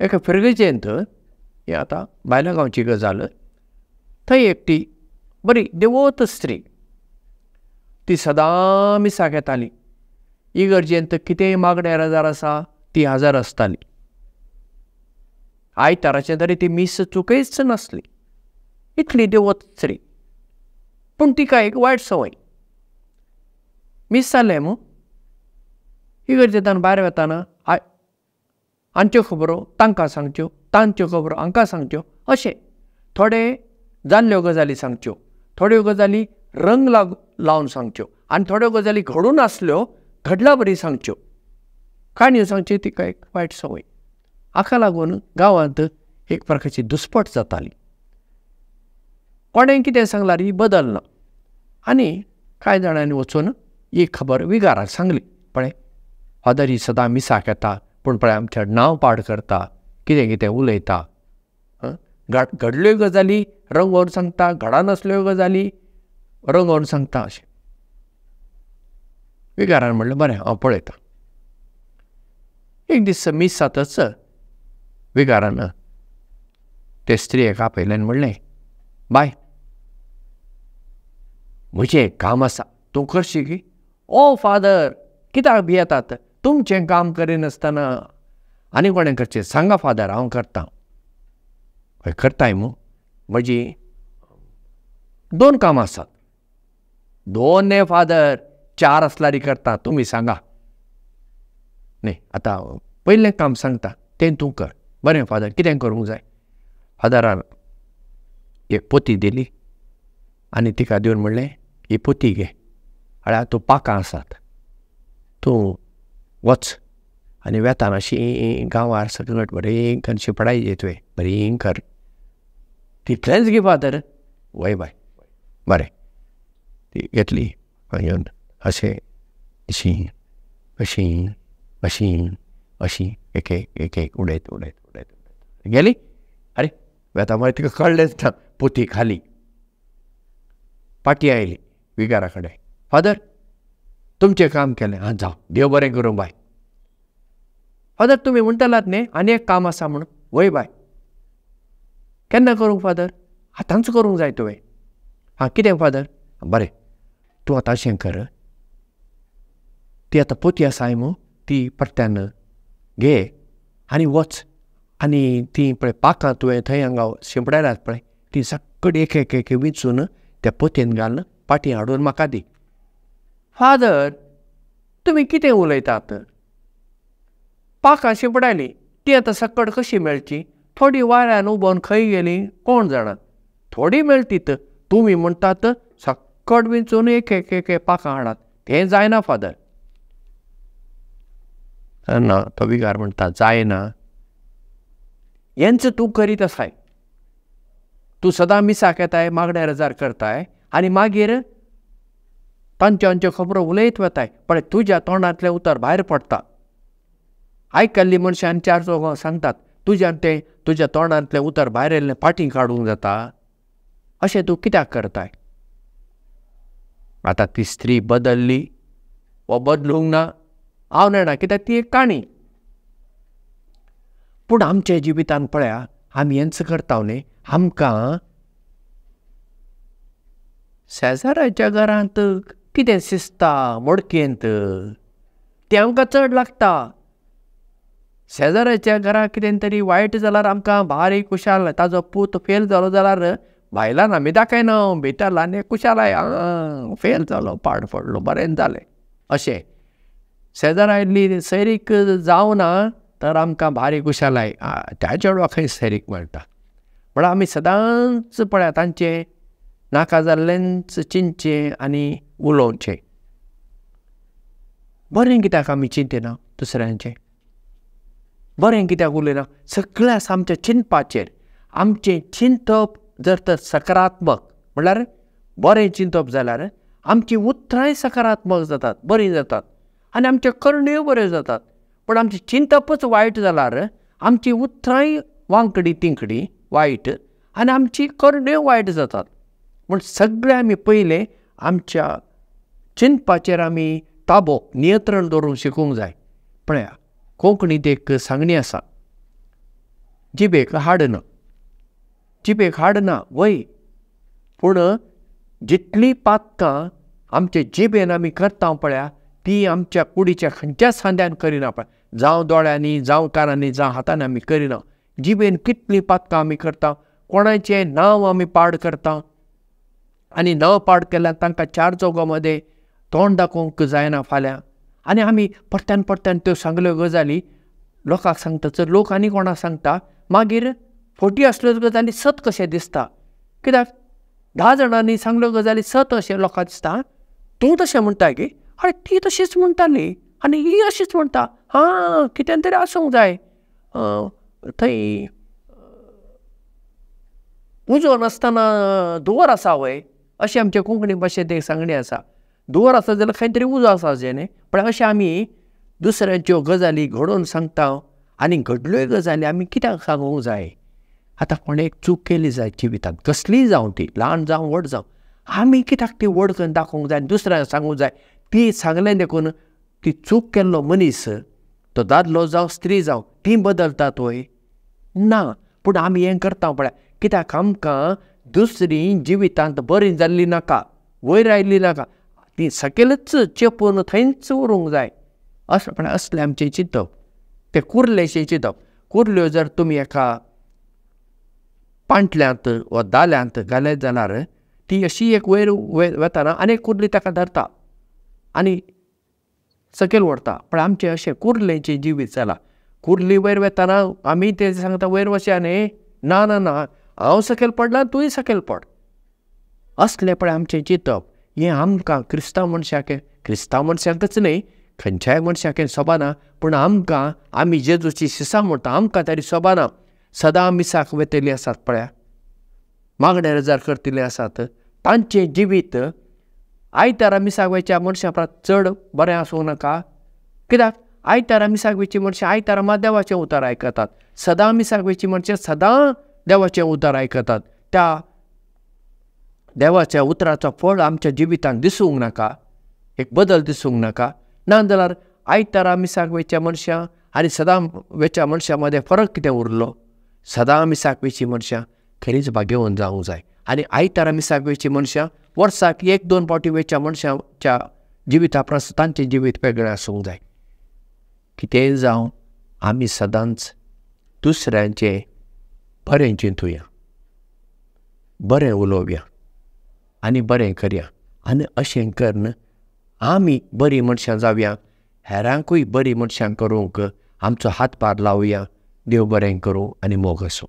एका फिरगेचेंत हे आतां भायल्या गांवची गजाल थंय एकटी बरी देवोत स्त्री ती सदां मिसाक येताली. इगर्जेंत कितेंय मागण्यार हजार आसा ती हजर आसताली. आयताराचे तरी ती मीस चुकयच नासली. इतली देवोत स्त्री. पूण तिका एक वायट संवय. मीस जालें मू इगर्जेंतल्यान भायर वताना हांच्यो खबरो तांकां सांगच्यो, तांच्यो खबरो हांकां सांगच्यो, अशें थोडे जाल्ल्यो गजाली सांगच्यो, थोड्यो गजाली रंग लावन सांगच्यो आनी थोड्यो गजाली घडून आसल्यो घडला बरी सांगच्यो. काणयो सांगच्यो तिका एक वायट संवय. हाका लागून गांवांत एक प्रकारची दुस्पट जाताली. कोणें कितें सांगल्यार ही बदलना. आनी कांय जाणांनी वचून ही खबर विगाराक सांगली. पळय फादर ही सदां मिसाक येता पूण पळय आमचें नांव पाड करता, कितें कितें उलयता, घडल्यो गजाली रंगोवन सांगता, घडनासल्यो गजाली रंगोवन सांगता. अशें विगारान म्हणलें बरें हांव पळयतां. एक दीस मीस जातच विगारान ते स्त्रियेक आपयलें आनी म्हणलें बाय म्हजें एक काम आसा तूं करशी की. ओ फादर कित्याक भियेतात, तुमचें काम करिनासतना आनी कोणें करचें, सांगा फादर हांव करतां. हय करताय मू. म्हजीं 2 कामां आसात. 2 न्ही फादर 4 आसल्यार करता, तुमी सांगा. न्ही आतां पयलें काम सांगता तें तूं कर. बरें फादर कितें करूंक जाय. फादरान एक पोती दिली आनी तिका दिवन म्हणलें ही पोती घे. म्हळ्यार तूं पाकां आसात, तूं वच आनी वेतान अशी गांवार सकट बरें करून शिपडायची तुवें बरें कर. तितलेंच गे फादर. वय बाय बरें. ती घेतली घेवन अशें अशीं अशीं अशीं अशीं एक एक उडयत उडयत उडयत गेली. अरे वेता मागीर तिका कळ्ळेंच ना. पोती खाली. पाटी आयली विगारा कडेन. फादर तुमचें काम केलें. हां जावं देव बरें करूं बाय. फादर तुमी म्हणटलात न्ही आनी एक काम आसा म्हूण. वय बाय केन्ना करूंक फादर. आतांच करूंक जाय तुवें. हां कितें फादर. बरें तूं आतां अशें कर. ती आतां पोती आसा न्हू ती परत्यान घे आनी वच आनी ती पळय पाकां तुवें थंय हांगा शिंपडायल्यात पळय ती सक्कड एक एक एक विचून त्या पोतयेन घाल पाटी हाडून म्हाका दी. फादर तुमी कितें उलयतात. पाकां शिंपडायली ती आतां सक्कड कशी मेळची. थोडी वाऱ्यान उबोवन खंय गेली कोण जाणा. थोडी मेळटीत. तुमी म्हणटात सक्कड विचून एक एक एक पाकां हाडात. तें जायना फादर. ना तो विगार म्हणटा जायना. हेंच तूं करीत आसाय. तूं सदां मिसाक येताय मागण्यार हजार करताय आनी मागीर तांच्यो खबरो उलयत वताय. पण तुज्या तोंडांतलें उतर भायर पडटा. आयकल्ली मनशान 4 चौगां सांगतात तुज्यान तें तुज्या तोंडांतलें उतर भायर येयल्लें पाटी काडूंक जाता. अशें तूं कित्याक करताय. आतां ती स्त्री बदल्ली वा बदलूंक ना हांव नेणा कित्याक ती एक काणी. पूण आमच्या जिवितान पळया आमी हेंच करता न्ही. आमकां शेजाऱ्याच्या घरांत कितें शिजता मडकेंत तें आमकां चड लागता. शेजाऱ्याच्या घरा कितें तरी वायट जाल्यार आमकां भारी खुशाल. ताजो पूत फेल जालो जाल्यार भायल्यान आमी दाखयना भितर आनी खुशालाय फेल जालो पाड पडलो बरें जालें अशें. शेजारा आयिल्ली सैरीक जावना तर आमकां भारी खुशालाय त्या चेडवा खंय सैरीक मेळटा. म्हळ्यार आमी सदांच पळया तांचें नाका जाल्लेंच चिंतचें आनी उलोवचें. बरें कित्याक आमी चिंतिना दुसऱ्यांचें. बरें कित्याक उलयना. सगळें आसा आमच्या चिंतपाचेर. आमचें चिंतप जर तर सकारात्मक म्हळ्यार बरें चिंतप जाल्यार आमची उतरांय सकारात्मक जातात बरीं जातात आनी आमच्यो करणयो बऱ्यो जातात. पण आमचें चिंतपच वायट जाल्यार आमची उतरांय वांकडी तिंकडी वायट आनी आमची करणयो वायट जातात. म्हूण सगळें आमी पयलें आमच्या चिंतपाचेर आमी ताबो नियंत्रण दवरूंक शिकूंक जाय. पळया कोंकणीत एक सांगणी आसा जिबेक हाडना, जिबेक हाडना वय, पूण जितली पातकां आमचे जिबेन आमी करता पळया ती आमच्या कुडीच्या खंयच्याच सांद्यान करिना पळय, जावं दोळ्यांनी जावं कानांनी जावं हातांनी आमी करिना. जिबेन कितलीं पातकां आमी करता, कोणाचें नांव आमी पाड करता आनी नांव पाड केल्यार तांकां चार चौगा मदें तोंड दाखोवंक जायना फाल्यां. आनी आमी परत्यान परत्यान त्यो सांगल्यो गजाली लोकांक सांगता, लोक आनी कोणाक सांगता, मागीर फोटी आसल्यो गजाली सत कशें दिसता. कित्याक 10 जाणांनी सांगल्यो गजाली सत अशें लोकांक दिसता. तूं तशें म्हणटा गे, अरे ती तशीच म्हणटाली आनी ही अशीच म्हणटा, हां कितें तरी आसूंक जाय. थंय उजो नासतना दुवर आसा वय, अशें आमचे कोंकणी भाशेंत एक सांगणी आसा. दुवर आसा जाल्यार खंय तरी उजो आसा अशें न्ही. पण अशें आमी दुसऱ्यांच्यो गजाली घडोवन सांगता आनी घडल्योय गजाली आमी कित्याक सांगूंक जाय. आतां कोणें एक चूक केली जाय जिवितांत, कसलीय जावं ती, ल्हान जावं व्हड जावं, आमी कित्याक ती व्हड करून दाखोवंक जाय, दुसऱ्यांक सांगूंक जाय. ती सांगलें देखून ती चूक केल्लो मनीस, तो दादलो जावं स्त्री जावं, ती बदलतात वय ना. पूण आमी हें करता पळय, कित्याक आमकां दुसरी जिवितांत बरी जाल्ली नाका, वयर आयिल्ली नाका, ती सकयलच चेपून थंयच उरूंक जाय असलें आमचें चिंतप. तें कुर्लेशें चिंतप. कुर्ल्यो जर तुमी एका पांटल्यांत वा दाल्यांत घालेत जाल्यार ती अशी एक वयर वताना आनी कुर्ली ताका धरता आनी सकयल व्हरता. पण आमचें अशें कुर्लेचें जिवीत जाला. कुर्ली वयर वताना आमी ते सांगता वयर वचया न्ही, ना ना ना हांव सकयल पडलां तूंय सकयल पड, असलें पळय आमचें चिंतप. हें आमकां क्रिस्तांव मनशांकच न्ही, खंयच्याय मनशाक हें सोबाना. पूण आमकां, आमी जेजूची शिसां म्हणटा, आमकां तरी सोबाना. सदां मिसाक वेतेली आसात पळया, मागणे नजर करतली आसात, तांचें जिवीत आयतारा मिसाक वयच्या मनशां परस चड बरें आसूंक नाका. कित्याक आयतारा मिसाक वयची मनशां आयतारा मात देवाचें उतर आयकतात, सदां मिसाक वयची मनशां सदां देवाचें उतर आयकतात. त्या देवाच्या उतराचो फळ आमच्या जिवितांत दिसूंक नाका, एक बदल दिसूंक नाका. नाजाल्यार आयतारा मिसाक वयच्या मनशां आनी सदां वयच्या मनशां मदें फरक कितें उरलो. सदां मिसाक वयची मनशां खरीच भाग्यवान जावंक जाय. आनी आयतारा मिसाक वयची मनशां वर्साक 1-2 फावटी वयच्या मनशांच्या जिविता परस तांचें जिवीत वेगळें आसूंक जाय. कितेंय जावं आमी सदांच दुसऱ्यांचें बरें चिंतुया, बरें उलोवया आनी बरें करया. आनी अशें करून आमी बरीं मनशां जावया, हेरांकूय बरीं मनशां करूंक आमचो हातभार लावया. देव बरें करूं आनी मोग आसूं.